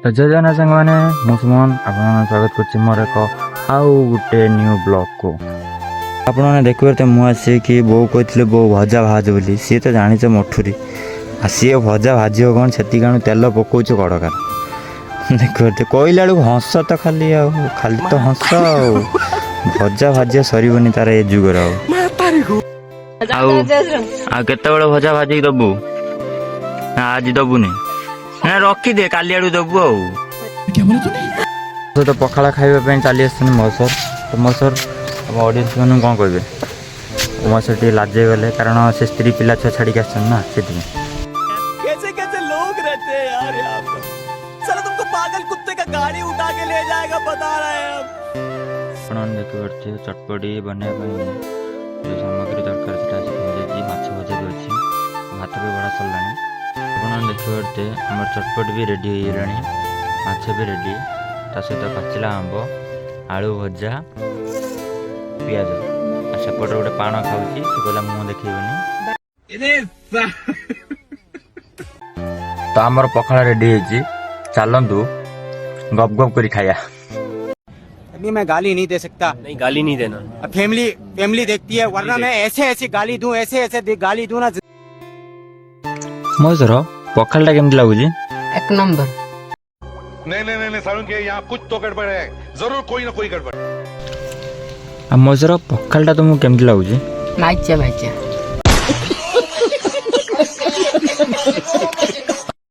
तो जय जगन्नाथ सांग मैंने मुसमन आप स्वागत कर मोर एक आउ गोटे न्यू ब्लॉग को आपने देखिए मुझे कि बो कहते बो भजा भाज बोली सी तो जानी मठुरी आ सी भजा भाज कौन से तेल पकाच कड़कार देखिए कहला बेलू हंस तो खाली खाली तो हंस भजा भाज सरबनी तार ए जुगर केत भजा भाजी दबू आज दबुनी ना रखीदे काली आड़ू दबू तो पखाड़ा खाइबा चली आसुन मसर तो मसर अब ऑडियंस मैंने कौन कहे मसर टी लाजे गले कारण से स्त्री पिला छुआ छाड़ी ना से कैसे कैसे लोग रहते हैं यार यहाँ पे। साला तुमको पागल कुत्ते का गाड़ी उठा के ले जाएगा बता रहे हैं हम। देखिए चटपटी बनवाई जो सामग्री दरकार से माछ भजा भी अच्छी भात भी बड़ा सरला आप देखिए आम चटपट भी रेडी हो गलानी माछ भी रेडी ता सहित पाचिला आंब आलू भजा पियाज सेपटे गोटे पान खाऊँ से कहला मुँह देखनी तो आमर पखाड़ा रेडी है चलतु गप गप कर खाया। अभी मैं गाली नहीं दे सकता। नहीं गाली नहीं देना। फैमिली देखती है वरना मैं ऐसे गाली दूं ऐसे गाली दूं ना। मोजर पखाड़ा केमती लगुच एक नंबर। नहीं सारुण के यहाँ कुछ तो गड़बड़ है, जरूर कोई ना कोई गड़बड़। मोजर पखाड़ा तुमको केमती लगुच माइचा